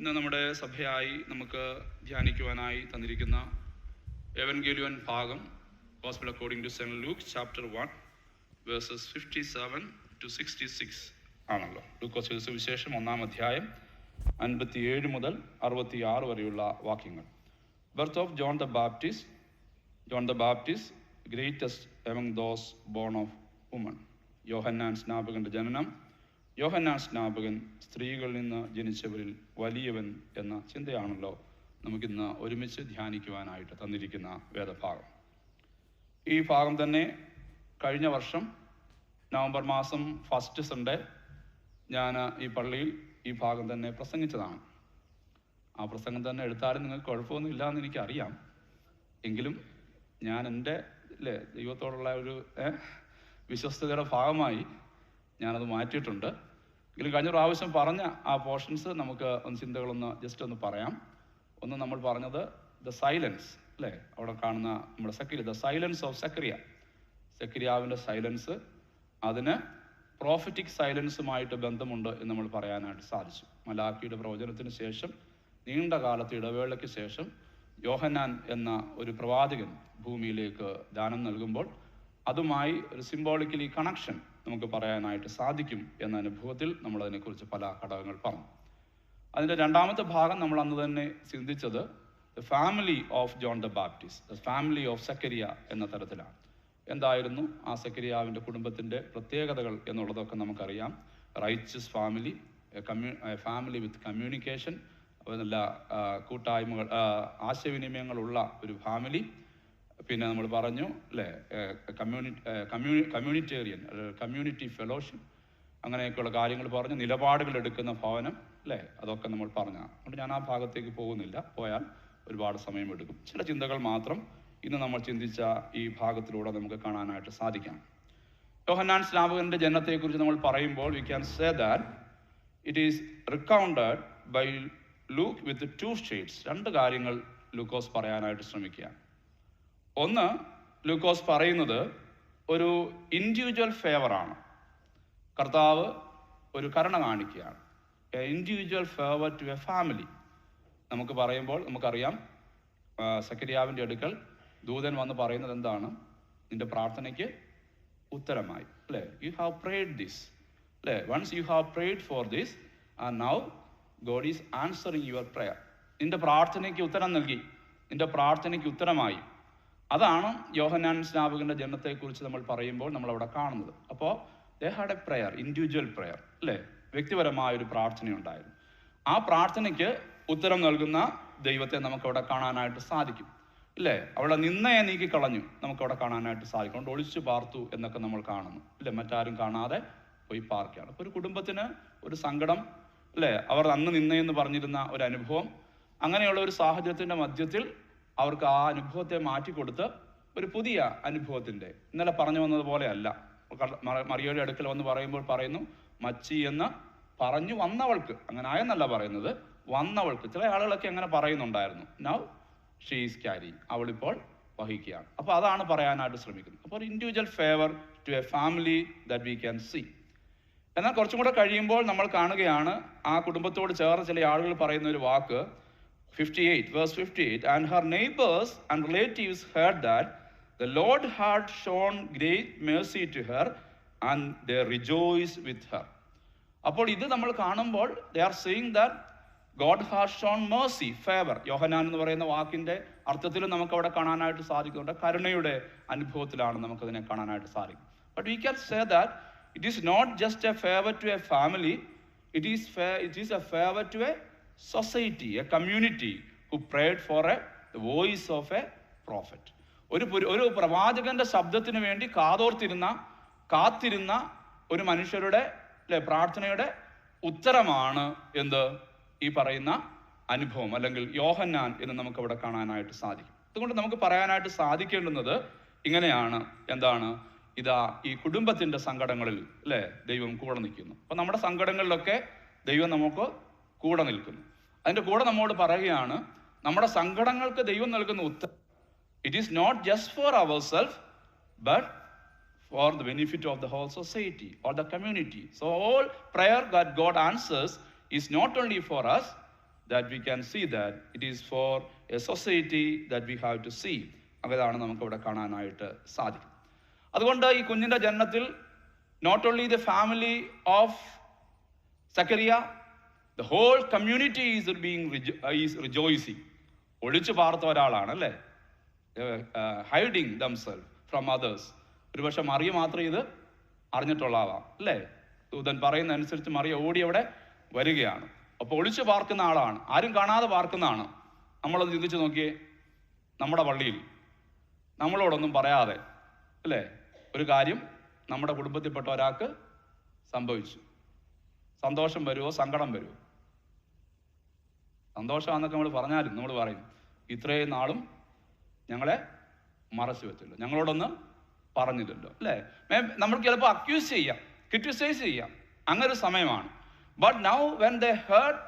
ഇന്ന് നമ്മുടെ സഭയായി നമുക്ക് ധ്യാനിക്കുവാനായി തന്നിരിക്കുന്ന എവൻഗേലിയൻ ഭാഗം gospel according to saint Luke chapter 1 verses 57 to 66 ആണല്ലോ. ലൂക്കോസ് സുവിശേഷം 1-ാം അധ്യായം 57 മുതൽ 66 വരെയുള്ള വാക്യങ്ങൾ. Birth of John the Baptist greatest among those born of women. യോഹന്നാൻ സ്നാപകന്റെ ജനനം. യോഹന്നാൻ സ്നാപകൻ സ്ത്രീകളിൽ നിന്ന് ജനിച്ചവരിൽ വലിയവൻ എന്ന ചിന്തയാണല്ലോ നമുക്കിന്ന് ഒരുമിച്ച് ധ്യാനിക്കുവാനായിട്ട് തന്നിരിക്കുന്ന വേദഭാഗം. ഈ ഭാഗം തന്നെ കഴിഞ്ഞ വർഷം നവംബർ മാസം ഫസ്റ്റ് സൺഡേ ഞാൻ ഈ പള്ളിയിൽ ഈ ഭാഗം തന്നെ പ്രസംഗിച്ചതാണ്. ആ പ്രസംഗം തന്നെ എടുത്താലും നിങ്ങൾക്ക് കുഴപ്പമൊന്നും ഇല്ല എന്ന് എനിക്കറിയാം. എങ്കിലും ഞാൻ എൻ്റെ ദൈവത്തോടുള്ള ഒരു വിശ്വസ്തതയുടെ ഭാഗമായി ഞാനത് മാറ്റിയിട്ടുണ്ട്. എങ്കിലും കഴിഞ്ഞ പ്രാവശ്യം പറഞ്ഞ ആ പോർഷൻസ് നമുക്ക് ചിന്തകളൊന്ന് ജസ്റ്റ് ഒന്ന് പറയാം. ഒന്ന് നമ്മൾ പറഞ്ഞത് ദ സൈലൻസ്, അല്ലേ, അവിടെ കാണുന്ന നമ്മുടെ സെക്രിയ, ദ സൈലൻസ് ഓഫ് സെക്രിയാവിൻ്റെ സൈലൻസ്, അതിന് പ്രോഫറ്റിക് സൈലൻസുമായിട്ട് ബന്ധമുണ്ട് എന്ന് നമ്മൾ പറയാനായിട്ട് സാധിച്ചു. മലാക്കിയുടെ പ്രവചനത്തിന് ശേഷം നീണ്ട കാലത്തെ ഇടവേളയ്ക്ക് ശേഷം യോഹന്നാൻ എന്ന ഒരു പ്രവാചകൻ ഭൂമിയിലേക്ക് ദാനം നൽകുമ്പോൾ അതുമായി ഒരു സിംബോളിക്കലി കണക്ഷൻ നമുക്ക് പറയാനായിട്ട് സാധിക്കും എന്ന അനുഭവത്തിൽ നമ്മൾ അതിനെക്കുറിച്ച് പല ഘടകങ്ങൾ പറഞ്ഞു. അതിൻ്റെ രണ്ടാമത്തെ ഭാഗം നമ്മൾ അന്ന് തന്നെ ചിന്തിച്ചത് the family of John the Baptist, the family of Zakariya എന്ന തരത്തിലാണ്. എന്തായിരുന്നു ആ സെക്കരിയാവിൻ്റെ കുടുംബത്തിൻ്റെ പ്രത്യേകതകൾ എന്നുള്ളതൊക്കെ നമുക്കറിയാം. Righteous family, family with communication, നല്ല കൂട്ടായ്മകൾ, ആശയവിനിമയങ്ങളുള്ള ഒരു ഫാമിലി. പിന്നെ നമ്മൾ പറഞ്ഞു, അല്ലേ, കമ്മ്യൂണിറ്റേറിയൻ, കമ്മ്യൂണിറ്റി ഫെലോഷിപ്പ്, അങ്ങനെയൊക്കെയുള്ള കാര്യങ്ങൾ പറഞ്ഞു. നിലപാടുകൾ എടുക്കുന്ന ഭവനം, അല്ലേ, അതൊക്കെ നമ്മൾ പറഞ്ഞു. അതുകൊണ്ട് ഞാൻ ആ ഭാഗത്തേക്ക് പോകുന്നില്ല, പോയാൽ ഒരുപാട് സമയമെടുക്കും. ചില ചിന്തകൾ മാത്രം ഇന്ന് നമ്മൾ ചിന്തിച്ച ഈ ഭാഗത്തിലൂടെ നമുക്ക് കാണാനായിട്ട് സാധിക്കാം. യോഹന്നാൻ സ്നാപകന്റെ ജനനത്തെക്കുറിച്ച് നമ്മൾ പറയുമ്പോൾ we can say that it is recounted by Luke with 2 states. 2 കാര്യങ്ങൾ ലൂക്കോസ് പറയാനായിട്ട് ശ്രമിക്കുകയാണ്. ഒന്ന്, ലൂക്കോസ് പറയുന്നത് ഒരു ഇൻഡിവിജ്വൽ ഫേവറാണ്. കർത്താവ് ഒരു കരുണ കാണിക്കുകയാണ്. A individual favour to a family. നമുക്ക് പറയുമ്പോൾ നമുക്കറിയാം, സെക്കരിയാവിൻ്റെ അടുക്കൽ ദൂതൻ വന്ന് പറയുന്നത് എന്താണ്? നിന്റെ പ്രാർത്ഥനയ്ക്ക് ഉത്തരമായി, അല്ലേ, യു ഹാവ് പ്രേഡ് ദിസ്, അല്ലേ, once you have prayed for this and now God is answering your prayer. നിന്റെ പ്രാർത്ഥനയ്ക്ക് ഉത്തരം നൽകി, നിന്റെ പ്രാർത്ഥനയ്ക്ക് ഉത്തരമായി. അതാണ് യോഹന്നാൻ സ്നാപകന്റെ ജനനത്തെക്കുറിച്ച് നമ്മൾ പറയുമ്പോൾ നമ്മൾ അവിടെ കാണുന്നത്. അപ്പോൾ they had a prayer, individual prayer, അല്ലേ, വ്യക്തിപരമായൊരു പ്രാർത്ഥനയുണ്ടായിരുന്നു. ആ പ്രാർത്ഥനയ്ക്ക് ഉത്തരം നൽകുന്ന ദൈവത്തെ നമുക്കവിടെ കാണാനായിട്ട് സാധിക്കും, ഇല്ലേ. അവളെ നിന്നയെ നീക്കിക്കളഞ്ഞു നമുക്കവിടെ കാണാനായിട്ട് സാധിക്കും. അതുകൊണ്ട് ഒളിച്ചു പാർത്തു എന്നൊക്കെ നമ്മൾ കാണുന്നു, ഇല്ലേ, മറ്റാരും കാണാതെ പോയി പാർക്കുകയാണ്. അപ്പോൾ ഒരു കുടുംബത്തിന് ഒരു സങ്കടം, അല്ലേ, അവർ അന്ന് നിന്നയെന്ന് പറഞ്ഞിരുന്ന ഒരു അനുഭവം, അങ്ങനെയുള്ള ഒരു സാഹചര്യത്തിൻ്റെ മധ്യത്തിൽ അവർക്ക് ആ അനുഭവത്തെ മാറ്റിക്കൊടുത്ത് ഒരു പുതിയ അനുഭവത്തിൻ്റെ, ഇന്നലെ പറഞ്ഞു വന്നതുപോലെ അല്ല. മറിയയുടെ അടുക്കൽ വന്ന് പറയുമ്പോൾ പറയുന്നു, മച്ചി എന്ന് പറഞ്ഞു വന്നവൾക്ക്, അങ്ങനെ ആയെന്നല്ല പറയുന്നത്, വന്നവൾക്ക്. ചില ആളുകളൊക്കെ അങ്ങനെ പറയുന്നുണ്ടായിരുന്നു. നൗ ഷീ ഈസ് ക്യാരിങ്, അവളിപ്പോൾ വഹിക്കുകയാണ്. അപ്പോൾ അതാണ് പറയാനായിട്ട് ശ്രമിക്കുന്നത്. അപ്പോൾ ഒരു individual favour to a family that we can see. എന്നാൽ കുറച്ചും കൂടെ കഴിയുമ്പോൾ നമ്മൾ കാണുകയാണ്, ആ കുടുംബത്തോട് ചേർന്ന് ചില ആളുകൾ പറയുന്ന ഒരു വാക്ക്, 58, verse 58, and her neighbors and relatives heard that the Lord had shown great mercy to her and they rejoiced with her. അപ്പോൾ ഇത് നമ്മൾ കാണുമ്പോൾ they are saying that God has shown mercy, favor. യോഹന്നാൻ എന്ന് പറയുന്ന വാക്കിന്റെ അർത്ഥത്തിലും നമുക്ക് അവിടെ കാണാനായിട്ട് സാധിക്കുന്നുണ്ട്. കരുണയുടെ അനുഭവത്തിലാണ് നമുക്കതിനെ കാണാനായിട്ട് സാധിക്കും. But we can say that it is not just a favor to a family, it is a favor to a society, a community who prayed for the voice of a prophet. ഒരു പ്രവാചകന്റെ ശബ്ദത്തിന് വേണ്ടി കാത്തിരുന്ന ഒരു മനുഷ്യരുടെ, അല്ലെ, പ്രാർത്ഥനയുടെ ഉത്തരമാണ് എന്ത് ഈ പറയുന്ന അനുഭവം, അല്ലെങ്കിൽ യോഹന്നാൻ എന്ന് നമുക്ക് അവിടെ കാണാനായിട്ട് സാധിക്കും. അതുകൊണ്ട് നമുക്ക് പറയാനായിട്ട് സാധിക്കേണ്ടുന്നത് ഇങ്ങനെയാണ്, എന്താണ്? ഇതാ ഈ കുടുംബത്തിന്റെ സങ്കടങ്ങളിൽ, അല്ലേ, ദൈവം കൂടെ നിൽക്കുന്നു. അപ്പൊ നമ്മുടെ സങ്കടങ്ങളിലൊക്കെ ദൈവം നമുക്ക് കൂടെ നിൽക്കുന്നു. അതിൻ്റെ കൂടെ നമ്മോട് പറയുകയാണ്, നമ്മുടെ സങ്കടങ്ങൾക്ക് ദൈവം നൽകുന്ന ഉത്തരം, it is not just for our self but for the benefit of the whole society or the community. So all prayer that God answers is not only for us, that we can see that it is for a society that we have to see. അതാണ് നമുക്ക് ഇവിടെ കാണാനായിട്ട് സാധിക്കും. അതുകൊണ്ട് ഈ കുഞ്ഞിൻ്റെ ജനനത്തിൽ not only the family of Zechariah, the whole community is rejoicing. ഒളിച്ചു പാർത്ത ഒരാളാണ് അല്ലേ, ഹൈഡിങ് themselves from others. ഒരു പക്ഷെ മറിയ മാത്രമേ ഇത് അറിഞ്ഞിട്ടുള്ളാവാം അല്ലേ. ദൂതൻ പറയുന്ന അനുസരിച്ച് മറിയ ഓടി അവിടെ വരികയാണ്. അപ്പോൾ ഒളിച്ചു പാർക്കുന്ന ആളാണ്, ആരും കാണാതെ പാർക്കുന്നതാണ്. നമ്മളത് ചിന്തിച്ച് നോക്കിയേ, നമ്മുടെ പള്ളിയിൽ നമ്മളോടൊന്നും പറയാതെ അല്ലേ ഒരു കാര്യം നമ്മുടെ കുടുംബത്തിൽപ്പെട്ട ഒരാൾക്ക് സംഭവിച്ചു, സന്തോഷം വരുമോ സങ്കടം വരുമോ? സന്തോഷമാണെന്നൊക്കെ നമ്മൾ പറഞ്ഞാലും നമ്മൾ പറയും ഇത്രയും നാളും ഞങ്ങളെ മറച്ചു വെച്ചല്ലോ, ഞങ്ങളോടൊന്ന് പറഞ്ഞില്ലല്ലോ അല്ലേ. നമ്മൾക്ക് ചിലപ്പോൾ അക്യൂസ് ചെയ്യാം, ക്രിറ്റിസൈസ് ചെയ്യാം, അങ്ങനെ ഒരു സമയമാണ്. But now when they heard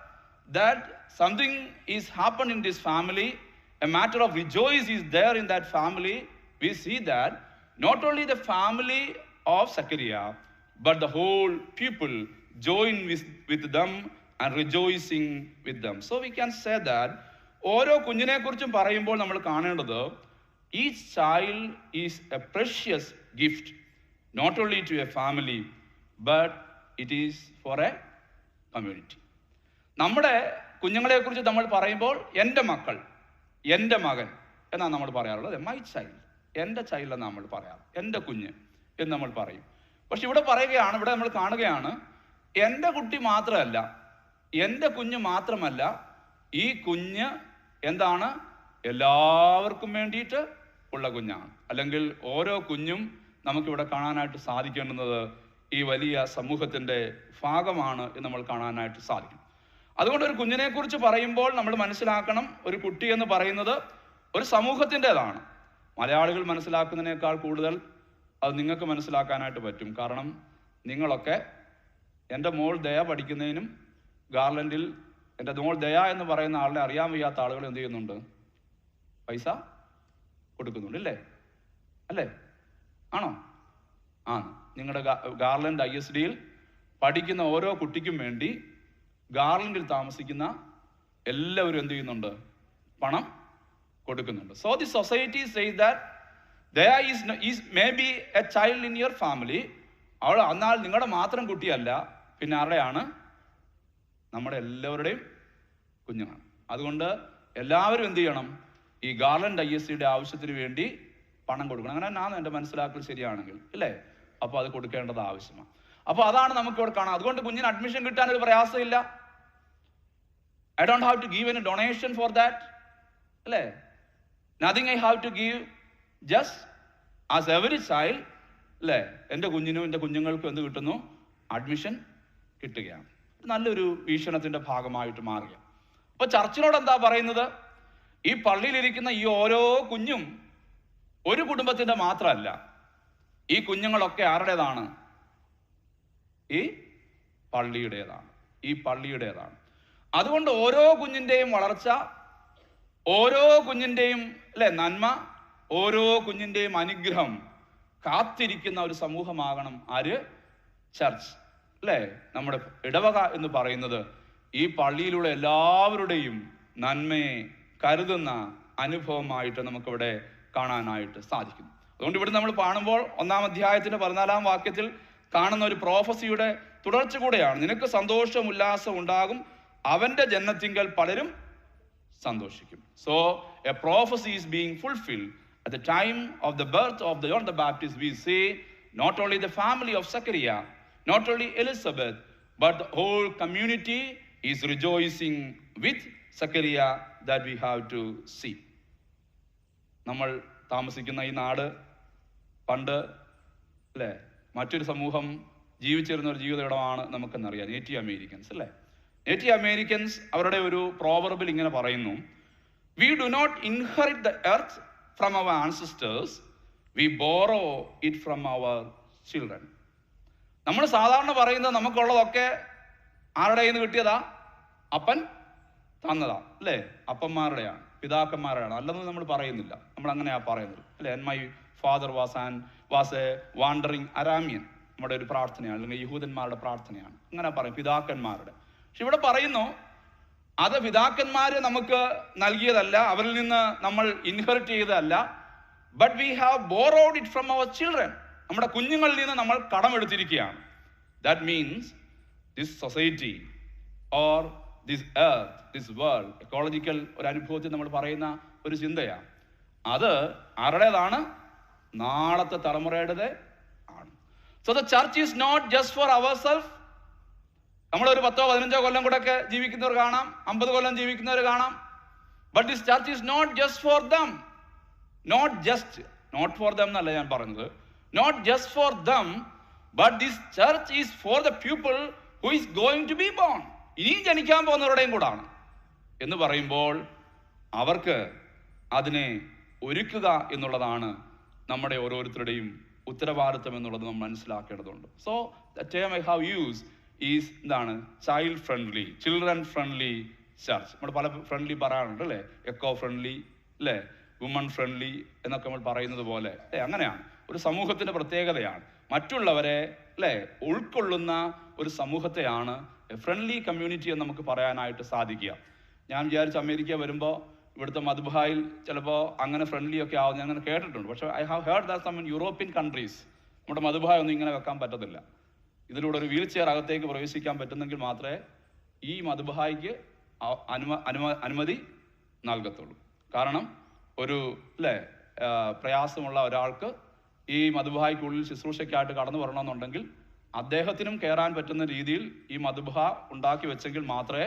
that something is happen in this family, a matter of rejoice is there in that family, we see that not only the family of Zechariah but the whole people join with them and rejoicing with them. So we can say that ഓരോ കുഞ്ഞിനെ കുറിച്ചും പറയുമ്പോൾ നമ്മൾ കാണേണ്ടത് each child is a precious gift not only to a family but it is for a community. നമ്മുടെ കുഞ്ഞുങ്ങളെ കുറിച്ച് നമ്മൾ പറയുമ്പോൾ എൻ്റെ മക്കൾ, എൻ്റെ മകൻ എന്നാണ് നമ്മൾ പറയാറുള്ളത്. മൈ ചൈൽഡ്, എൻ്റെ ചൈൽഡ് എന്നാണ് നമ്മൾ പറയാറ്, എൻ്റെ കുഞ്ഞ് എന്ന് നമ്മൾ പറയും. പക്ഷെ ഇവിടെ പറയുകയാണ്, ഇവിടെ നമ്മൾ കാണുകയാണ് എൻ്റെ കുട്ടി മാത്രമല്ല, എൻ്റെ കുഞ്ഞ് മാത്രമല്ല, ഈ കുഞ്ഞ് എന്താണ് എല്ലാവർക്കും വേണ്ടിയിട്ട് ഉള്ള കുഞ്ഞാണ്. അല്ലെങ്കിൽ ഓരോ കുഞ്ഞും നമുക്കിവിടെ കാണാനായിട്ട് സാധിക്കേണ്ടുന്നത് ഈ വലിയ സമൂഹത്തിൻ്റെ ഭാഗമാണ് എന്ന് നമ്മൾ കാണാനായിട്ട് സാധിക്കും. അതുകൊണ്ട് ഒരു കുഞ്ഞിനെ കുറിച്ച് പറയുമ്പോൾ നമ്മൾ മനസ്സിലാക്കണം, ഒരു കുട്ടി എന്ന് പറയുന്നത് ഒരു സമൂഹത്തിൻ്റെതാണ്. മലയാളികൾ മനസ്സിലാക്കുന്നതിനേക്കാൾ കൂടുതൽ അത് നിങ്ങൾക്ക് മനസ്സിലാക്കാനായിട്ട് പറ്റും. കാരണം നിങ്ങളൊക്കെ എൻ്റെ മോൾ ദയ പഠിക്കുന്നതിനും ഗാർലൻഡിൽ എൻ്റെ മോൾ ദയ എന്ന് പറയുന്ന ആളിനെ അറിയാൻ വയ്യാത്ത ആളുകൾ എന്ത് ചെയ്യുന്നുണ്ട്? പൈസ കൊടുക്കുന്നുണ്ട് ഇല്ലേ? അല്ലേ? ആണോ? ആണ്. നിങ്ങളുടെ ഗാർലൻഡ് ISDയിൽ പഠിക്കുന്ന ഓരോ കുട്ടിക്കും വേണ്ടി ഗാർലൻഡിൽ താമസിക്കുന്ന എല്ലാവരും എന്ത് ചെയ്യുന്നുണ്ട്? പണം കൊടുക്കുന്നുണ്ട്. So the society says that there is maybe a child in your family. അവൾ എന്നാൽ നിങ്ങളുടെ മാത്രം കുട്ടിയല്ല, പിന്നെ ആരുടെയാണ്? നമ്മുടെ എല്ലാവരുടെയും കുഞ്ഞുമാണ്. അതുകൊണ്ട് എല്ലാവരും എന്ത് ചെയ്യണം? ഈ ഗാർലൻഡ് ISDയുടെ ആവശ്യത്തിന് വേണ്ടി പണം കൊടുക്കണം. അങ്ങനെ ഞാൻ എൻ്റെ മനസ്സിലാക്കൽ ശരിയാണെങ്കിൽ അല്ലേ? അപ്പോൾ അത് കൊടുക്കേണ്ടത് ആവശ്യമാണ്. അപ്പോൾ അതാണ് നമുക്ക് ഇവിടെ കാണാം. അതുകൊണ്ട് കുഞ്ഞിന് അഡ്മിഷൻ കിട്ടാൻ ഒരു പ്രയാസമില്ല. I don't have to give any donation for that. അല്ലേ? Nothing I have to give, just as every child അല്ലേ എൻ്റെ കുഞ്ഞിനും എൻ്റെ കുഞ്ഞുങ്ങൾക്കും എന്ത് കിട്ടുന്നു? അഡ്മിഷൻ കിട്ടുകയാണ്. നല്ലൊരു വീക്ഷണത്തിൻ്റെ ഭാഗമായിട്ട് മാറുക. അപ്പോൾ ചർച്ചിനോട് എന്താ പറയുന്നത്? ഈ പള്ളിയിലിരിക്കുന്ന ഈ ഓരോ കുഞ്ഞും ഒരു കുടുംബത്തിൻ്റെ മാത്രമല്ല, ഈ കുഞ്ഞുങ്ങളൊക്കെ ആരുടേതാണ്? ഈ പള്ളിയുടേതാണ്, ഈ പള്ളിയുടേതാണ്. അതുകൊണ്ട് ഓരോ കുഞ്ഞിൻ്റെയും വളർച്ച, ഓരോ കുഞ്ഞിൻ്റെയും അല്ലെ നന്മ, ഓരോ കുഞ്ഞിൻ്റെയും അനുഗ്രഹം കാത്തിരിക്കുന്ന ഒരു സമൂഹമാകണം ആര്? ചർച്ച് അല്ലേ? നമ്മുടെ ഇടവക എന്ന് പറയുന്നത് ഈ പള്ളിയിലുള്ള എല്ലാവരുടെയും നന്മയെ കരുതുന്ന അനുഭവമായിട്ട് നമുക്കിവിടെ കാണാനായിട്ട് സാധിക്കും. അതുകൊണ്ട് ഇവിടെ നമ്മൾ കാണുമ്പോൾ 1-ാം അധ്യായത്തിന്റെ 14-ാം വാക്യത്തിൽ കാണുന്ന ഒരു പ്രോഫസിയുടെ തുടർച്ച കൂടെയാണ്. നിനക്ക് സന്തോഷം ഉല്ലാസം ഉണ്ടാകും, അവന്റെ ജനനത്തിങ്കൽ പലരും സന്തോഷിക്കും. So a prophecy is being fulfilled at the time of the birth of John the Baptist. We say not only the family of Zechariah, not only Elizabeth, but the whole community is rejoicing with Zechariah that we have to see. നമ്മൾ താമസിക്കുന്ന ഈ നാട് പണ്ട് അല്ലേ മറ്റൊരു സമൂഹം ജീവിച്ചിരുന്ന ഒരു ജീവിതമാണ് നമുക്കെന്നറിയാം. നേറ്റീവ് അമേരിക്കൻസ് അല്ലേ? നേറ്റീവ് അമേരിക്കൻസ് അവരുടെ ഒരു പ്രോവർബിൽ ഇങ്ങനെ പറയുന്നു, we do not inherit the earth from our ancestors, we borrow it from our children. നമ്മൾ സാധാരണ പറയുന്നത് നമുക്കുള്ളതൊക്കെ ആരുടെ കയ്യിൽ നിന്ന് കിട്ടിയതാ? അപ്പൻ തന്നതാ അല്ലേ? അപ്പന്മാരുടെയാണ്, പിതാക്കന്മാരുടെയാണ്, അല്ലെന്ന് നമ്മൾ പറയുന്നില്ല. നമ്മൾ അങ്ങനെയാ പറയുന്നത് അല്ലേ? And my father was a wandering Aramean. നമ്മുടെ ഒരു പ്രാർത്ഥനയാണ്, അല്ലെങ്കിൽ യഹൂദന്മാരുടെ പ്രാർത്ഥനയാണ്. അങ്ങനെ പറയും, പിതാക്കന്മാരുടെ. പക്ഷെ ഇവിടെ പറയുന്നു അത് പിതാക്കന്മാര് നമുക്ക് നൽകിയതല്ല, അവരിൽ നിന്ന് നമ്മൾ ഇൻഹെറിറ്റ് ചെയ്തതല്ല. But we have borrowed it from our children. നമ്മുടെ കുഞ്ഞുങ്ങളിൽ നിന്ന് നമ്മൾ കടമെടുത്തിരിക്കുകയാണ്. That means this society or this earth, this world, ecological ഒരു അനുഭവത്തിൽ നമ്മൾ പറയുന്ന ഒരു ചിന്തയാണ്. അത് ആരുടേതാണ്? നാളത്തെ തലമുറയുടേത് ആണ്. So the church is not just for our self. നമ്മളൊരു 10-15 കൊല്ലം കൂടെ ഒക്കെ ജീവിക്കുന്നവർ കാണാം, 50 കൊല്ലം ജീവിക്കുന്നവർ കാണാം. But this church is not just for them. Not for them എന്നല്ല ഞാൻ പറഞ്ഞത്. Not just for them, but this church is for the people who is going to be born. ഇനിയും ജനിക്കാൻ പോകുന്നവരുടെയും കൂടാണ് എന്ന് പറയുമ്പോൾ അവർക്ക് അതിനെ ഒരുക്കുക എന്നുള്ളതാണ് നമ്മുടെ ഓരോരുത്തരുടെയും ഉത്തരവാദിത്വം എന്നുള്ളത് നമ്മൾ മനസ്സിലാക്കേണ്ടതുണ്ട്. So the term I have use is എന്താണ്? Child friendly, children friendly church. നമ്മൾ പല ഫ്രണ്ട്ലി പറയാറുണ്ട് അല്ലേ? എക്കോ ഫ്രണ്ട്ലി അല്ലേ, വുമൺ ഫ്രണ്ട്ലി എന്നൊക്കെ നമ്മൾ പറയുന്നത് പോലെ അങ്ങനെയാണ്. ഒരു സമൂഹത്തിന്റെ പ്രത്യേകതയാണ് മറ്റുള്ളവരെ അല്ലേ ഉൾക്കൊള്ളുന്ന ഒരു സമൂഹത്തെയാണ് ഫ്രണ്ട്ലി കമ്മ്യൂണിറ്റി എന്ന് നമുക്ക് പറയാനായിട്ട് സാധിക്കുക. ഞാൻ വിചാരിച്ച് അമേരിക്ക വരുമ്പോൾ ഇവിടുത്തെ മദ്ബഹായിൽ ചിലപ്പോൾ അങ്ങനെ ഫ്രണ്ട്ലി ഒക്കെ ആവും, ഞാൻ അങ്ങനെ കേട്ടിട്ടുണ്ട്. പക്ഷേ I have heard that some in European countries നമ്മുടെ മദ്ബഹായ ഒന്നും ഇങ്ങനെ വെക്കാൻ പറ്റത്തില്ല. ഇതിലൂടെ ഒരു വീൽ ചെയർ അകത്തേക്ക് പ്രവേശിക്കാൻ പറ്റുന്നെങ്കിൽ മാത്രമേ ഈ മദ്ബഹായ്ക്ക് അനുമതി നൽകത്തുള്ളൂ. കാരണം ഒരു അല്ലേ പ്രയാസമുള്ള ഒരാൾക്ക് ഈ മദ്ബഹായ്ക്കുള്ളിൽ ശുശ്രൂഷയ്ക്കായിട്ട് കടന്നു വരണമെന്നുണ്ടെങ്കിൽ അദ്ദേഹത്തിനും കയറാൻ പറ്റുന്ന രീതിയിൽ ഈ മദ്ബഹ ഉണ്ടാക്കി വെച്ചെങ്കിൽ മാത്രമേ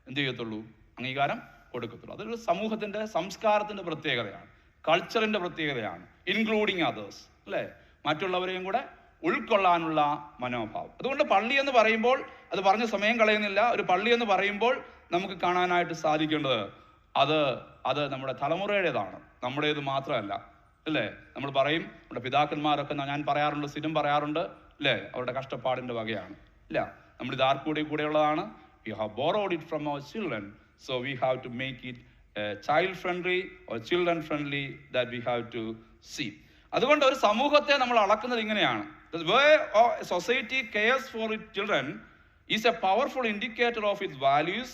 എന്ത് ചെയ്യത്തുള്ളൂ? അംഗീകാരം കൊടുക്കത്തുള്ളൂ. അതൊരു സമൂഹത്തിന്റെ സംസ്കാരത്തിന്റെ പ്രത്യേകതയാണ്, കൾച്ചറിന്റെ പ്രത്യേകതയാണ്. ഇൻക്ലൂഡിങ് അതേഴ്സ് അല്ലേ, മറ്റുള്ളവരെയും കൂടെ ഉൾക്കൊള്ളാനുള്ള മനോഭാവം. അതുകൊണ്ട് പള്ളി എന്ന് പറയുമ്പോൾ അത് പറഞ്ഞ് സമയം കളയുന്നില്ല. ഒരു പള്ളി എന്ന് പറയുമ്പോൾ നമുക്ക് കാണാനായിട്ട് സാധിക്കേണ്ടത് അത് നമ്മുടെ തലമുറയുടേതാണ്, നമ്മുടേത് മാത്രമല്ല അല്ലേ. നമ്മൾ പറയും നമ്മുടെ പിതാക്കന്മാരൊക്കെ, ഞാൻ പറയാറുണ്ട്, സ്ഥിരം പറയാറുണ്ട് അല്ലേ, അവരുടെ കഷ്ടപ്പാടിന്റെ വകയാണ്. ഇല്ല, നമ്മൾ ഇത് കൂടെയുള്ളതാണ്. We have borrowed it from our children, so we have to make it child friendly or children friendly that we have to see. അതുകൊണ്ട് ഒരു സമൂഹത്തെ നമ്മൾ അളക്കുന്നത് ഇങ്ങനെയാണ്. The way a society cares for its children is a powerful indicator of its values,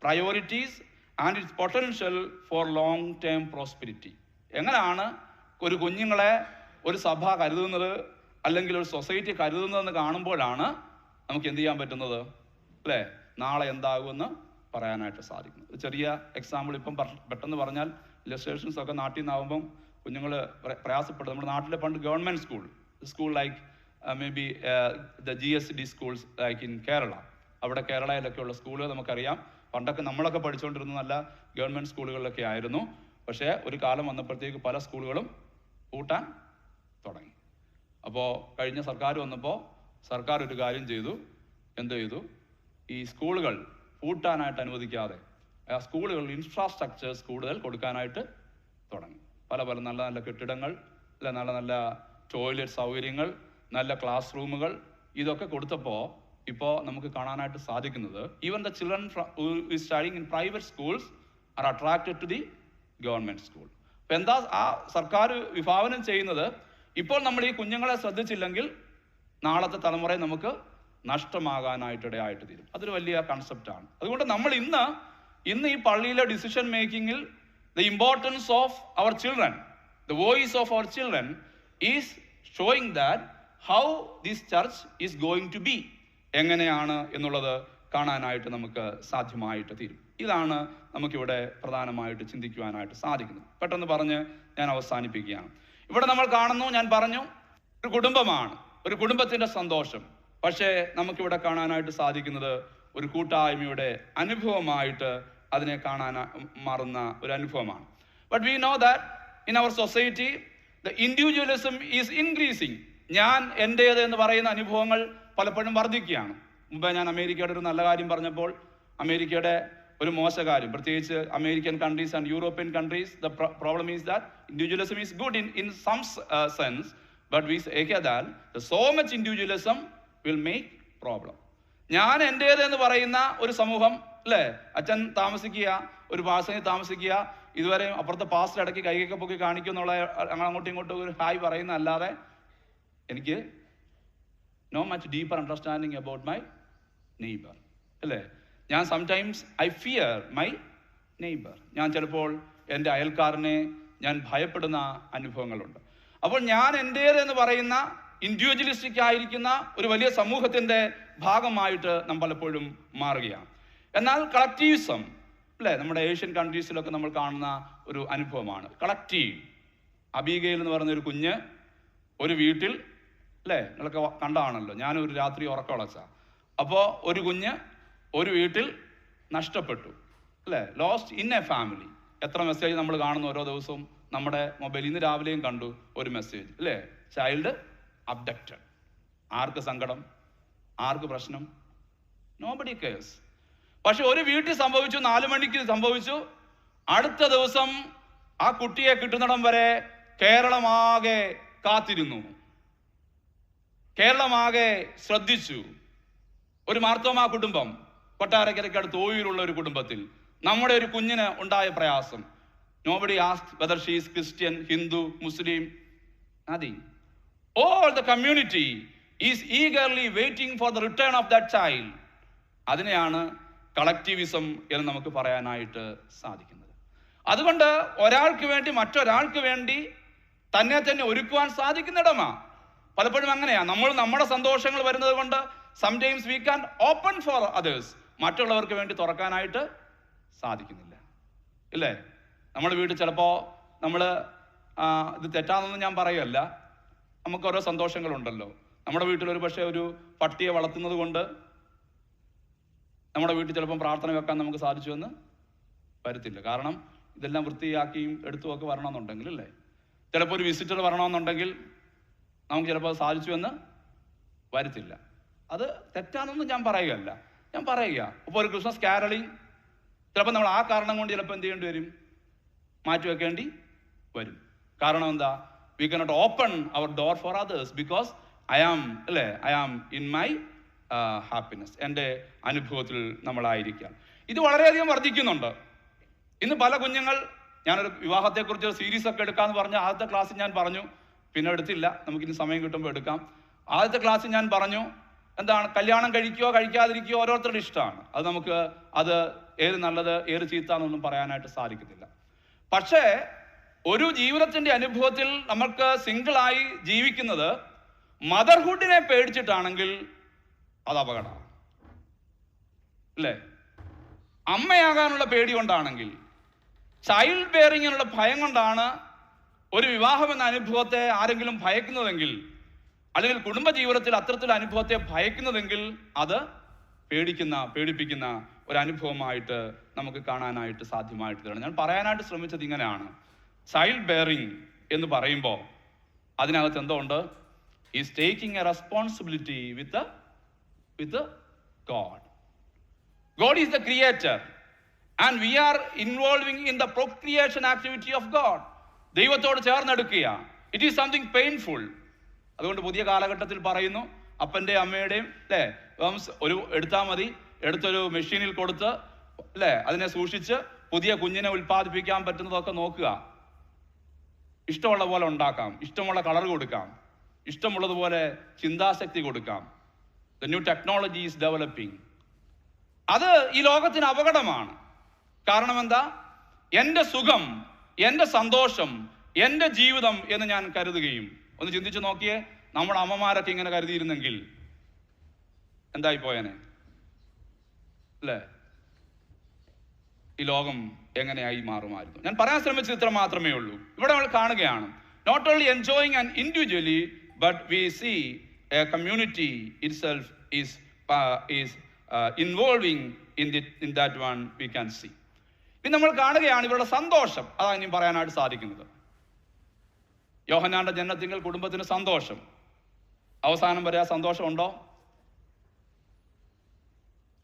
priorities and its potential for long-term prosperity. എങ്ങനെയാണ് ഒരു കുഞ്ഞുങ്ങളെ ഒരു സഭ കരുതുന്നത് അല്ലെങ്കിൽ ഒരു സൊസൈറ്റി കരുതുന്നതെന്ന് കാണുമ്പോഴാണ് നമുക്ക് എന്ത് ചെയ്യാൻ പറ്റുന്നത് അല്ലേ, നാളെ എന്താകുമെന്ന് പറയാനായിട്ട് സാധിക്കും. ഒരു ചെറിയ എക്സാമ്പിൾ ഇപ്പം പെട്ടെന്ന് പറഞ്ഞാൽ ഇല്ലസ്ട്രേഷൻസ് ഒക്കെ നാട്ടിൽ നിന്നാകുമ്പം കുഞ്ഞുങ്ങൾ പ്രയാസപ്പെടും. നമ്മുടെ നാട്ടിലെ പണ്ട് government school like may be the GSD schools like in Kerala, അവിടെ കേരളയിലൊക്കെയുള്ള സ്കൂളുകൾ നമുക്കറിയാം. പണ്ടൊക്കെ നമ്മളൊക്കെ പഠിച്ചുകൊണ്ടിരുന്ന നല്ല ഗവൺമെൻറ് സ്കൂളുകളിലൊക്കെ ആയിരുന്നു. പക്ഷേ ഒരു കാലം വന്നപ്പോഴത്തേക്ക് പല സ്കൂളുകളും പൂട്ടാൻ തുടങ്ങി. അപ്പോൾ കഴിഞ്ഞ സർക്കാർ വന്നപ്പോൾ സർക്കാർ ഒരു കാര്യം ചെയ്തു. എന്ത് ചെയ്തു? ഈ സ്കൂളുകൾ പൂട്ടാനായിട്ട് അനുവദിക്കാതെ ആ സ്കൂളുകളിൽ ഇൻഫ്രാസ്ട്രക്ചേഴ്സ് കൂടുതൽ കൊടുക്കാനായിട്ട് തുടങ്ങി. പല നല്ല നല്ല കെട്ടിടങ്ങൾ, നല്ല നല്ല ടോയ്ലറ്റ് സൗകര്യങ്ങൾ, നല്ല ക്ലാസ് റൂമുകൾ, ഇതൊക്കെ കൊടുത്തപ്പോൾ ഇപ്പോൾ നമുക്ക് കാണാനായിട്ട് സാധിക്കുന്നത് even the children studying in private schools are attracted to the government school. അപ്പം എന്താ ആ സർക്കാർ വിഭാവനം ചെയ്യുന്നത്? ഇപ്പോൾ നമ്മൾ ഈ കുഞ്ഞുങ്ങളെ ശ്രദ്ധിച്ചില്ലെങ്കിൽ നാളത്തെ തലമുറയെ നമുക്ക് നഷ്ടമാകാനായിട്ടിടയായിട്ട് തീരും. അതൊരു വലിയ കൺസെപ്റ്റാണ്. അതുകൊണ്ട് നമ്മൾ ഇന്ന് ഈ പള്ളിയിലെ decision മേക്കിങ്ങിൽ the importance of our children, the voice of our children is showing that how this church is going to be, എങ്ങനെയാണ് എന്നുള്ളത് കാണാനായിട്ട് നമുക്ക് സാധ്യമായിട്ട് തീരും. ഇതാണ് നമുക്കിവിടെ പ്രധാനമായിട്ട് ചിന്തിക്കുവാനായിട്ട് സാധിക്കുന്നത്. പെട്ടെന്ന് പറഞ്ഞ് ഞാൻ അവസാനിപ്പിക്കുകയാണ്. ഇവിടെ നമ്മൾ കാണുന്നു, ഞാൻ പറഞ്ഞു, ഒരു കുടുംബമാണ്, ഒരു കുടുംബത്തിന്റെ സന്തോഷം. പക്ഷേ നമുക്കിവിടെ കാണാനായിട്ട് സാധിക്കുന്നത് ഒരു കൂട്ടായ്മയുടെ അനുഭവമായിട്ട് അതിനെ കാണാൻ മാറുന്ന ഒരു അനുഭവമാണ്. But we know that in our society the individualism is increasing. ഞാൻ എൻ്റേത് എന്ന് പറയുന്ന അനുഭവങ്ങൾ പലപ്പോഴും വർദ്ധിക്കുകയാണ്. മുമ്പ് ഞാൻ അമേരിക്കയുടെ ഒരു നല്ല കാര്യം പറഞ്ഞപ്പോൾ അമേരിക്കയുടെ ഒരു മോശ കാര്യം, പ്രത്യേകിച്ച് American countries and European countries, the problem is that individualism is good in some sense, but we say that so much individualism will make problem. ഞാൻ എൻ്റേത് എന്ന് പറയുന്ന ഒരു സമൂഹം അല്ലേ, അച്ഛൻ താമസിക്കുക, ഒരു പാസ്റ്ററിൽ താമസിക്കുക, ഇതുവരെ അപ്പുറത്തെ പാസ്റ്റർ ഇടയ്ക്ക് കൈകൊക്കെ പൊക്കി കാണിക്കും എന്നുള്ള അങ്ങോട്ടും ഇങ്ങോട്ടും ഒരു ഹായ് പറയുന്ന അല്ലാതെ എനിക്ക് no much deeper understanding about my neighbour അല്ലേ. ഞാൻ sometimes I fear my neighbour. ഞാൻ ചിലപ്പോൾ എൻ്റെ അയൽക്കാരനെ ഞാൻ ഭയപ്പെടുന്ന അനുഭവങ്ങളുണ്ട്. അപ്പോൾ ഞാൻ എൻ്റേതെന്ന് പറയുന്ന ഇൻഡിവിജ്വലിസ്റ്റിക് ആയിരിക്കുന്ന ഒരു വലിയ സമൂഹത്തിൻ്റെ ഭാഗമായിട്ട് നാം പലപ്പോഴും മാറുകയാണ്. എന്നാൽ കളക്റ്റീവിസം, അല്ലേ, നമ്മുടെ ഏഷ്യൻ കൺട്രീസിലൊക്കെ നമ്മൾ കാണുന്ന ഒരു അനുഭവമാണ് കളക്റ്റീവ്. അബീഗയിൽ എന്ന് പറയുന്ന ഒരു കുഞ്ഞ് ഒരു വീട്ടിൽ, അല്ലേ, നിങ്ങളൊക്കെ കണ്ടാണല്ലോ, ഞാനൊരു രാത്രി ഉറക്കമുളച്ച. അപ്പോൾ ഒരു കുഞ്ഞ് ഒരു വീട്ടിൽ നഷ്ടപ്പെട്ടു, അല്ലേ, ലോസ്റ്റ് ഇൻ എ ഫാമിലി. എത്ര മെസ്സേജ് നമ്മൾ കാണുന്നു ഓരോ ദിവസവും നമ്മുടെ മൊബൈൽ. ഇന്ന് രാവിലെയും കണ്ടു ഒരു മെസ്സേജ്, അല്ലേ, ചൈൽഡ് അബ്ഡക്റ്റഡ്. ആർക്ക് സങ്കടം? ആർക്ക് പ്രശ്നം? Nobody CARES. പക്ഷെ ഒരു വീട്ടിൽ സംഭവിച്ചു, 4 മണിക്ക് സംഭവിച്ചു. അടുത്ത ദിവസം ആ കുട്ടിയെ കിട്ടുന്നിടം വരെ കേരളമാകെ കാത്തിരുന്നു, കേരളമാകെ ശ്രദ്ധിച്ചു. ഒരു മാർത്തോമാ കുടുംബം, കൊട്ടാരക്കരയ്ക്കടുത്ത് ഓയൂരുള്ള ഒരു കുടുംബത്തിൽ നമ്മുടെ ഒരു കുഞ്ഞിന് ഉണ്ടായ പ്രയാസം. Nobody asked whether she is Christian, Hindu, Muslim, nothing. All the community is eagerly waiting for the return of that child. അതിനെയാണ് കളക്റ്റീവിസം എന്ന് നമുക്ക് പറയാനായിട്ട് സാധിക്കുന്നത്. അതുകൊണ്ട് ഒരാൾക്ക് വേണ്ടി മറ്റൊരാൾക്ക് വേണ്ടി തന്നെ തന്നെ ഒരുക്കുവാൻ സാധിക്കുന്നിടമാ. പലപ്പോഴും അങ്ങനെയാ. നമ്മൾ നമ്മുടെ സന്തോഷങ്ങൾ വരുന്നത് കൊണ്ട് sometimes we can open for others. മറ്റുള്ളവർക്ക് വേണ്ടി തുറക്കാനായിട്ട് സാധിക്കുന്നില്ല, ഇല്ലേ? നമ്മുടെ വീട്ടിൽ ചിലപ്പോൾ നമ്മൾ ഇത് തെറ്റാണെന്ന് ഞാൻ പറയുകയല്ല, നമുക്ക് ഓരോ സന്തോഷങ്ങളുണ്ടല്ലോ. നമ്മുടെ വീട്ടിൽ ഒരു പക്ഷേ ഒരു പട്ടിയെ വളർത്തുന്നത് കൊണ്ട് നമ്മുടെ വീട്ടിൽ ചിലപ്പം പ്രാർത്ഥന വെക്കാൻ നമുക്ക് സാധിച്ചു എന്ന് വരത്തില്ല. കാരണം ഇതെല്ലാം വൃത്തിയാക്കിയും എടുത്തുമൊക്കെ വരണമെന്നുണ്ടെങ്കിൽ, അല്ലേ? ചിലപ്പോൾ ഒരു വിസിറ്റർ വരണമെന്നുണ്ടെങ്കിൽ നമുക്ക് ചിലപ്പോൾ സാധിച്ചു എന്ന് വരത്തില്ല. അത് തെറ്റാണെന്ന് ഞാൻ പറയുകയല്ല, ഞാൻ പറയുക. ഇപ്പോൾ ഒരു ക്രിസ്മസ് കാരളിങ് ചിലപ്പോൾ നമ്മൾ ആ കാരണം കൊണ്ട് ചിലപ്പോൾ എന്ത് ചെയ്യേണ്ടി വരും? മാറ്റിവെക്കേണ്ടി വരും. കാരണം എന്താ? We cannot open our door for others because I am in my happiness. എൻ്റെ അനുഭവത്തിൽ നമ്മളായിരിക്കാം. ഇത് വളരെയധികം വർദ്ധിക്കുന്നുണ്ട്. ഇന്ന് പല കുഞ്ഞുങ്ങൾ, ഞാനൊരു വിവാഹത്തെക്കുറിച്ച് സീരീസ് ഒക്കെ എടുക്കാമെന്ന് പറഞ്ഞ ആദ്യത്തെ ക്ലാസ്സിൽ ഞാൻ പറഞ്ഞു, പിന്നെ എടുത്തില്ല, നമുക്കിനി സമയം കിട്ടുമ്പോൾ എടുക്കാം. ആദ്യത്തെ ക്ലാസ്സിൽ ഞാൻ പറഞ്ഞു, എന്താണ്, കല്യാണം കഴിക്കുകയോ കഴിക്കാതിരിക്കുകയോ ഓരോരുത്തരുടെ ഇഷ്ടമാണ്. അത് നമുക്ക് ഏത് നല്ലത് ഏത് ചീത്ത എന്നൊന്നും പറയാനായിട്ട് സാധിക്കത്തില്ല. പക്ഷേ ഒരു ജീവിതത്തിന്റെ അനുഭവത്തിൽ നമുക്ക് സിംഗിളായി ജീവിക്കുന്നത് മദർഹുഡിനെ പേടിച്ചിട്ടാണെങ്കിൽ അത് അപകടമാണ്, അല്ലേ? അമ്മയാകാനുള്ള പേടി കൊണ്ടാണെങ്കിൽ, ചൈൽഡ് ബെയറിങ്ങിനുള്ള ഭയം കൊണ്ടാണ് ഒരു വിവാഹം എന്ന അനുഭവത്തെ ആരെങ്കിലും ഭയക്കുന്നതെങ്കിൽ, അല്ലെങ്കിൽ കുടുംബജീവിതത്തിൽ അത്തരത്തിലുള്ള അനുഭവത്തെ ഭയക്കുന്നതെങ്കിൽ, അത് പേടിപ്പിക്കുന്ന ഒരു അനുഭവമായിട്ട് നമുക്ക് കാണാനായിട്ട് സാധ്യമായിട്ട് തരണം. ഞാൻ പറയാനായിട്ട് ശ്രമിച്ചത് ഇങ്ങനെയാണ്. ചൈൽഡ് ബെയറിങ് എന്ന് പറയുമ്പോൾ അതിനകത്ത് എന്തോ ഉണ്ട്? Is taking a responsibility with God. God is the creator and we are involving in the procreation activity of God. ദൈവത്തോട് ചേർന്നെടുക്കുക. It is something painful. അതുകൊണ്ട് പുതിയ കാലഘട്ടത്തിൽ പറയുന്നു, അപ്പൻ്റെ അമ്മയുടെയും, അല്ലേ, ഒരു എടുത്താൽ മതി, എടുത്തൊരു മെഷീനിൽ കൊടുത്ത്, അല്ലേ, അതിനെ സൂക്ഷിച്ച് പുതിയ കുഞ്ഞിനെ ഉൽപ്പാദിപ്പിക്കാൻ പറ്റുന്നതൊക്കെ നോക്കുക. ഇഷ്ടമുള്ള പോലെ ഉണ്ടാക്കാം, ഇഷ്ടമുള്ള കളർ കൊടുക്കാം, ഇഷ്ടമുള്ളതുപോലെ ചിന്താശക്തി കൊടുക്കാം. The new technology is developing. അത് ഈ ലോകത്തിന് അപകടമാണ്. കാരണം എന്താ? എൻ്റെ സുഖം, എൻ്റെ സന്തോഷം, എൻ്റെ ജീവിതം എന്ന് ഞാൻ കരുതുകയും, ഒന്ന് ചിന്തിച്ചു നോക്കിയേ, നമ്മുടെ അമ്മമാരൊക്കെ ഇങ്ങനെ കരുതിയിരുന്നെങ്കിൽ എന്തായി പോയനെ, അല്ലേ? ഈ ലോകം എങ്ങനെയായി മാറുമായിരുന്നു? ഞാൻ പറയാൻ ശ്രമിച്ചത് ഇത്ര മാത്രമേ ഉള്ളൂ. ഇവിടെ നമ്മൾ കാണുകയാണ്, not only enjoying and individually but we see a community itself is involving in that one we can see. ഇത് നമ്മൾ കാണുകയാണ് ഇവരുടെ സന്തോഷം. അതാണ് ഇനി പറയാനായിട്ട് സാധിക്കുന്നത്. യോഹന്നാന്റെ ജനനത്തിങ്കൽ കുടുംബത്തിന് സന്തോഷം. അവസാനം വരെ ആ സന്തോഷം ഉണ്ടോ?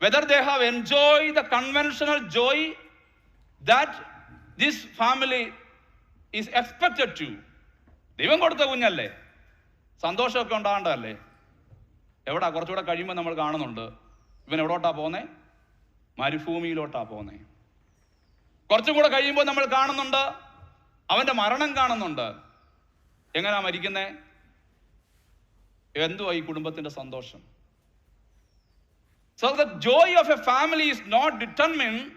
Whether they have enjoyed the conventional joy that this family is expected to. ദൈവം കൊടുത്ത കുഞ്ഞല്ലേ, സന്തോഷമൊക്കെ ഉണ്ടാകേണ്ടതല്ലേ? എവിടാ? കുറച്ചുകൂടെ കഴിയുമ്പോൾ നമ്മൾ കാണുന്നുണ്ട്, ഇവൻ എവിടോട്ടാ പോന്നേ? മരുഭൂമിയിലോട്ടാ പോന്നേ. കുറച്ചും കൂടെ കഴിയുമ്പോൾ നമ്മൾ കാണുന്നുണ്ട്, അവന്റെ മരണം കാണുന്നുണ്ട്. എങ്ങനെയാ മരിക്കുന്നേ? എന്തുവാ ഈ കുടുംബത്തിന്റെ സന്തോഷം? So the joy of a family is not determined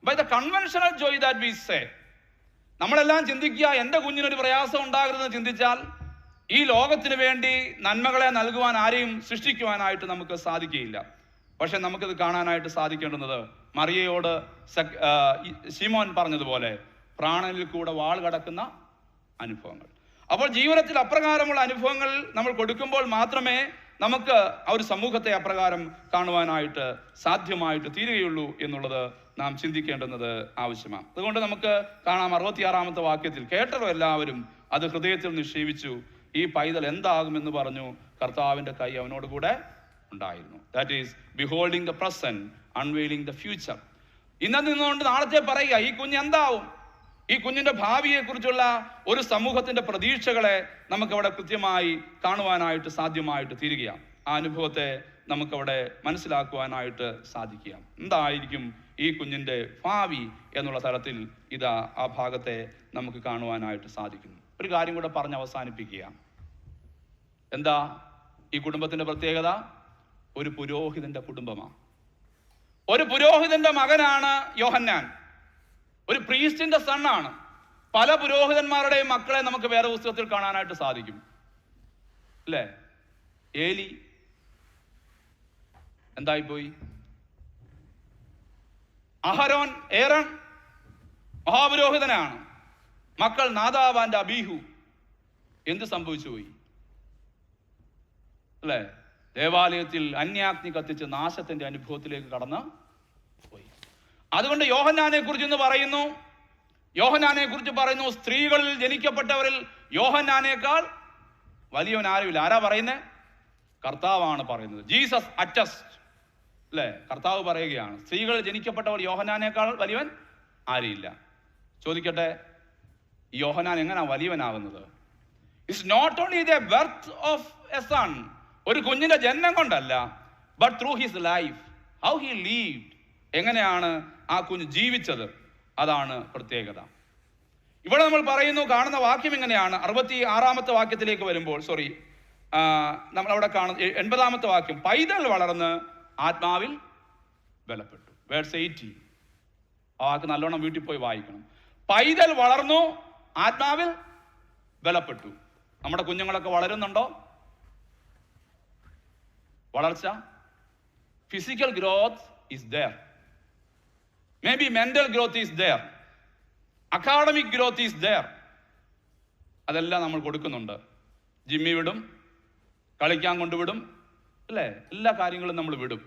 by the conventional joy that we say. നമ്മളെല്ലാം ചിന്തിക്കുക, എൻ്റെ കുഞ്ഞിനൊരു പ്രയാസം ഉണ്ടാകരുതെന്ന് ചിന്തിച്ചാൽ ഈ ലോകത്തിന് വേണ്ടി നന്മകളെ നൽകുവാൻ ആരെയും സൃഷ്ടിക്കുവാനായിട്ട് നമുക്ക് സാധിക്കുകയില്ല. പക്ഷെ നമുക്കിത് കാണാനായിട്ട് സാധിക്കേണ്ടുന്നത് മറിയയോട് ശിമോൻ പറഞ്ഞതുപോലെ പ്രാണനിൽ കൂടെ വാൾ കടക്കുന്ന അനുഭവങ്ങൾ. അപ്പോൾ ജീവിതത്തിൽ അപ്രകാരമുള്ള അനുഭവങ്ങൾ നമ്മൾ കൊടുക്കുമ്പോൾ മാത്രമേ നമുക്ക് ആ ഒരു സമൂഹത്തെ അപ്രകാരം കാണുവാനായിട്ട് സാധ്യമായിട്ട് തീരുകയുള്ളൂ എന്നുള്ളത് നാം ചിന്തിക്കേണ്ടുന്നത് ആവശ്യമാണ്. അതുകൊണ്ട് നമുക്ക് കാണാം 66-ാമത്തെ വാക്യത്തിൽ, കേട്ടല്ലോ എല്ലാവരും അത് ഹൃദയത്തിൽ നിക്ഷേപിച്ചു, ഈ പൈതൽ എന്താകുമെന്ന് പറഞ്ഞു, കർത്താവിന്റെ കൈ അവനോട് കൂടെ ഉണ്ടായിരുന്നു. That is beholding the present, unveiling the future. ഇന്ന് നിന്നുകൊണ്ട് നാളത്തെ പറയുക, ഈ കുഞ്ഞ് എന്താവും, ഈ കുഞ്ഞിന്റെ ഭാവിയെ കുറിച്ചുള്ള ഒരു സമൂഹത്തിന്റെ പ്രതീക്ഷകളെ നമുക്കവിടെ കൃത്യമായി കാണുവാനായിട്ട് സാധ്യമായിട്ട് തീരുകയാണ്. ആ അനുഭവത്തെ നമുക്കവിടെ മനസ്സിലാക്കുവാനായിട്ട് സാധിക്കുക. എന്തായിരിക്കും ഈ കുഞ്ഞിന്റെ ഭാവി എന്നുള്ള തലത്തിൽ ഇതാ ആ ഭാഗത്തെ നമുക്ക് കാണുവാനായിട്ട് സാധിക്കുന്നു. ഒരു കാര്യം കൂടെ പറഞ്ഞ് അവസാനിപ്പിക്കുക. എന്താ ഈ കുടുംബത്തിന്റെ പ്രത്യേകത? ഒരു പുരോഹിതന്റെ കുടുംബമാണ്. ഒരു പുരോഹിതന്റെ മകനാണ് യോഹന്നാൻ. ഒരു പ്രീസ്റ്റിന്റെ സണ്ണാണ്. പല പുരോഹിതന്മാരുടെയും മക്കളെ നമുക്ക് വേറെ പുസ്തകത്തിൽ കാണാനായിട്ട് സാധിക്കും, അല്ലേ? ഏലി എന്തായിപ്പോയി? ഏറൺ മഹാപുരോഹിതനാണ്. മക്കൾ നാദാബ്, അബീഹു. എന്ത് സംഭവിച്ചു പോയി, അല്ലേ? ദേവാലയത്തിൽ അന്യാഗ്നി കത്തിച്ച് നാശത്തിന്റെ അനുഭവത്തിലേക്ക് കടന്ന് പോയി. അതുകൊണ്ട് യോഹന്നാനെ കുറിച്ച് പറയുന്നു, സ്ത്രീകളിൽ ജനിക്കപ്പെട്ടവരിൽ യോഹന്നാനേക്കാൾ വലിയവൻ ആരുമില്ല. ആരാ പറയുന്നത്? കർത്താവാണ് പറയുന്നത്. ജീസസ് അറ്റസ്റ്റ്, അല്ലേ? കർത്താവ് പറയുകയാണ്, സ്ത്രീകളിൽ ജനിക്കപ്പെട്ടവർ യോഹന്നാനേക്കാൾ വലിയവൻ ആരുമില്ല. ചോദിക്കട്ടെ, യോഹന്നാൻ എങ്ങനെയാ വലിയവനാകുന്നത്? It's not only the birth of a son, ഒരു കുഞ്ഞിന്റെ ജന്മം കൊണ്ടല്ല, but through his life, how he lived, എങ്ങനെയാണ് ആ കുഞ്ഞ് ജീവിച്ചത്, അതാണ് പ്രത്യേകത. ഇവിടെ നമ്മൾ പറയുന്നു, കാണുന്ന വാക്യം എങ്ങനെയാണ്? 66-ാമത്തെ വാക്യത്തിലേക്ക് വരുമ്പോൾ, നമ്മൾ അവിടെ കാണുന്ന 80-ാമത്തെ വാക്യം, പൈതൽ വളർന്ന് ആത്മാവിൽ ബലപ്പെട്ടു. വേഴ്സ് 80. ആ വാക്ക് നല്ലോണം വീട്ടിൽ പോയി വായിക്കണം. പൈതൽ വളർന്നു, ആത്മാവിൽ ബലപ്പെട്ടു. നമ്മുടെ കുഞ്ഞുങ്ങളൊക്കെ വളരുന്നുണ്ടോ? വളർച്ച, physical growth is there, may be mental growth is there, academic growth is there. അതെല്ലാം നമ്മൾ കൊടുക്കുന്നുണ്ട്. ജിമ്മി വിടും, കളിക്കാൻ കൊണ്ടുവിടും, അല്ലേ? എല്ലാ കാര്യങ്ങളും നമ്മൾ വിടും.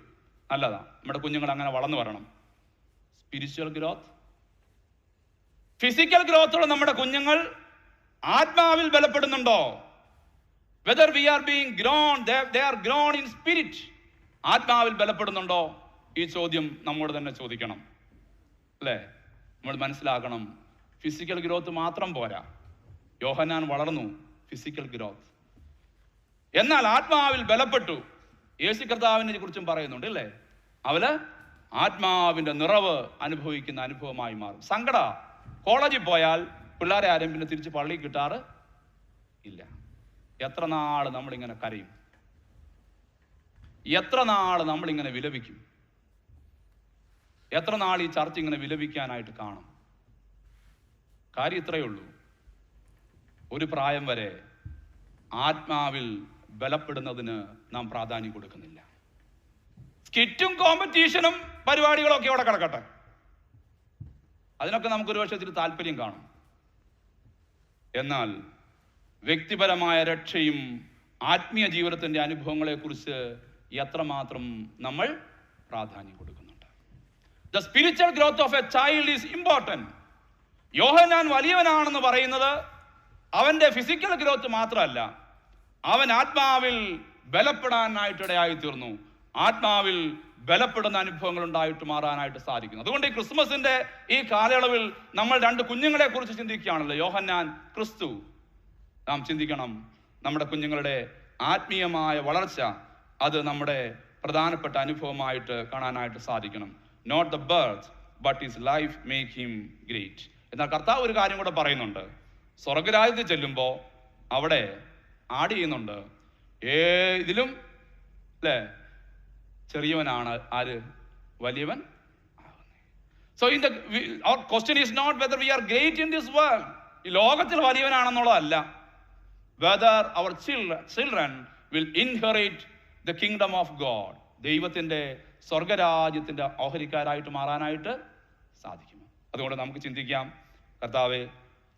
നല്ലതാ, നമ്മുടെ കുഞ്ഞുങ്ങൾ അങ്ങനെ വളർന്നു വരണം. സ്പിരിച്വൽ ഗ്രോത്ത്, ഫിസിക്കൽ ഗ്രോത്തുള്ള നമ്മുടെ കുഞ്ഞുങ്ങൾ ആത്മാവിൽ ബലപ്പെടുന്നുണ്ടോ? Whether we are being grown, they are grown in spirit. ആത്മാവിൽ ബലപ്പെടുന്നുണ്ടോ? ഈ ചോദ്യം നമ്മോട് തന്നെ ചോദിക്കണം, അല്ലേ? നമ്മൾ മനസ്സിലാക്കണം, ഫിസിക്കൽ ഗ്രോത്ത് മാത്രം പോരാ. യോഹന്നാൻ വളർന്നു, ഫിസിക്കൽ ഗ്രോത്ത്, എന്നാൽ ആത്മാവിൽ ബലപ്പെട്ടു. യേശു കർത്താവിനെ കുറിച്ചും പറയുന്നുണ്ട്, അല്ലേ? അവര് ആത്മാവിന്റെ നിറവ് അനുഭവിക്കുന്ന അനുഭവമായി മാറും. കോളേജിൽ പോയാൽ പിള്ളേരെ ആരും പിന്നെ തിരിച്ച് പള്ളിയിൽ കിട്ടാറ് ഇല്ല. എത്ര നാള് നമ്മളിങ്ങനെ കരയും, എത്ര നാള് നമ്മളിങ്ങനെ വിലപിക്കും, എത്ര നാൾ ഈ ചർച്ച ഇങ്ങനെ വിലപിക്കാനായിട്ട് കാണും. കാര്യം ഇത്രയേ ഉള്ളൂ, ഒരു പ്രായം വരെ ആത്മാവിൽ ബലപ്പെടുന്നതിന് നാം പ്രാധാന്യം കൊടുക്കുന്നില്ല. സ്കിറ്റും കോമ്പറ്റീഷനും പരിപാടികളൊക്കെ അവിടെ കിടക്കട്ടെ, അതിനൊക്കെ നമുക്കൊരു പക്ഷേ താല്പര്യം കാണും. എന്നാൽ വ്യക്തിപരമായ രക്ഷയും ആത്മീയ ജീവിതത്തിന്റെ അനുഭവങ്ങളെ കുറിച്ച് എത്രമാത്രം നമ്മൾ പ്രാധാന്യം കൊടുക്കുന്നുണ്ട്. The spiritual growth of a child is important. യോഹന്നാൻ വലിയവനാണെന്ന് പറയുന്നത് അവന്റെ ഫിസിക്കൽ ഗ്രോത്ത് മാത്രമല്ല, അവൻ ആത്മാവിൽ ബലപ്പെടാനായിട്ടിടയായി തീർന്നു. ആത്മാവിൽ ബലപ്പെടുന്ന അനുഭവങ്ങൾ ഉണ്ടായിട്ട് മാറാനായിട്ട് സാധിക്കുന്നു. അതുകൊണ്ട് ഈ ക്രിസ്മസിന്റെ ഈ കാലയളവിൽ നമ്മൾ രണ്ട് കുഞ്ഞുങ്ങളെ കുറിച്ച് ചിന്തിക്കുകയാണല്ലോ, യോഹന്നാൻ, ക്രിസ്തു. നാം ചിന്തിക്കണം, നമ്മുടെ കുഞ്ഞുങ്ങളുടെ ആത്മീയമായ വളർച്ച അത് നമ്മുടെ പ്രധാനപ്പെട്ട അനുഭവമായിട്ട് കാണാനായിട്ട് സാധിക്കണം. Not the birth but his life make him great. എന്നാൽ കർത്താവ് ഒരു കാര്യം കൂടെ പറയുന്നുണ്ട്. സ്വർഗരാജ്യത്തിൽ ചെല്ലുമ്പോൾ അവിടെ ആഡ് ചെയ്യുന്നുണ്ട്, ഇതിലും, അല്ലേ, ചെറിയവനാണ് ആര്? വലിയവൻ. So our question is not whether we are great in this world. ഈ ലോകത്തിൽ വലിയവനാണെന്നുള്ളതല്ല. Whether our children will inherit the kingdom of God. ദൈവത്തിൻ്റെ സ്വർഗരാജ്യത്തിൻ്റെ ഓഹരിക്കാരായിട്ട് മാറാനായിട്ട് സാധിക്കും. അതുകൊണ്ട് നമുക്ക് ചിന്തിക്കാം, കർത്താവേ,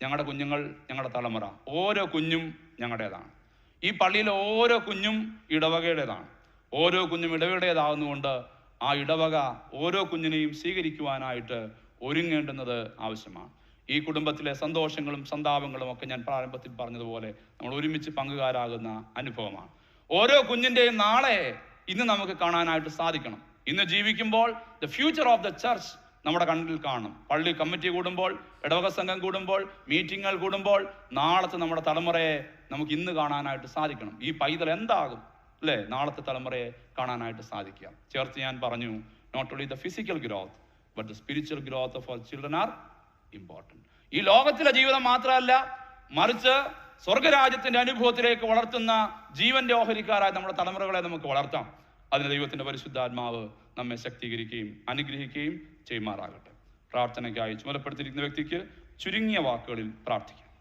ഞങ്ങളുടെ കുഞ്ഞുങ്ങൾ, ഞങ്ങളുടെ തലമുറ, ഓരോ കുഞ്ഞും ഞങ്ങളുടേതാണ്. ഈ പള്ളിയിലെ ഓരോ കുഞ്ഞും ഇടവകയുടേതാണ്. ഓരോ കുഞ്ഞും ഇടവകയുടേതാകുന്നതുകൊണ്ട് ആ ഇടവക ഓരോ കുഞ്ഞിനെയും സ്വീകരിക്കുവാനായിട്ട് ഒരുങ്ങേണ്ടുന്നത് ആവശ്യമാണ്. ഈ കുടുംബത്തിലെ സന്തോഷങ്ങളും സന്താപങ്ങളും ഒക്കെ ഞാൻ പ്രാരംഭത്തിൽ പറഞ്ഞതുപോലെ നമ്മൾ ഒരുമിച്ച് പങ്കുകാരാകുന്ന അനുഭവമാണ്. ഓരോ കുഞ്ഞിൻ്റെയും നാളെ ഇന്ന് നമുക്ക് കാണാനായിട്ട് സാധിക്കണം. ഇന്ന് ജീവിക്കുമ്പോൾ the future of the church നമ്മുടെ കണ്ണിൽ കാണും. പള്ളി കമ്മിറ്റി കൂടുമ്പോൾ, ഇടവക സംഘം കൂടുമ്പോൾ, മീറ്റിങ്ങുകൾ കൂടുമ്പോൾ നാളത്തെ നമ്മുടെ തലമുറയെ നമുക്ക് ഇന്ന് കാണാനായിട്ട് സാധിക്കണം. ഈ പൈതൽ എന്താകും, അല്ലേ? നാളത്തെ തലമുറയെ കാണാനായിട്ട് സാധിക്കുക. ചേർത്ത് ഞാൻ പറഞ്ഞു, not only the physical growth but the spiritual growth of our children are important. ഈ ലോകത്തിലെ ജീവിതം മാത്രമല്ല, മറിച്ച് സ്വർഗരാജ്യത്തിൻ്റെ അനുഭവത്തിലേക്ക് വളർത്തുന്ന ജീവന്റെ ഓഹരിക്കാരായ നമ്മുടെ തലമുറകളെ നമുക്ക് വളർത്താം. അതിന് ദൈവത്തിൻ്റെ പരിശുദ്ധാത്മാവ് നമ്മെ ശക്തീകരിക്കുകയും അനുഗ്രഹിക്കുകയും ചെയ്യുമാറാകട്ടെ. പ്രാർത്ഥനയ്ക്കായി ചുമതലപ്പെടുത്തിയിരിക്കുന്ന വ്യക്തിക്ക് ചുരുങ്ങിയ വാക്കുകളിൽ പ്രാർത്ഥിക്കാം.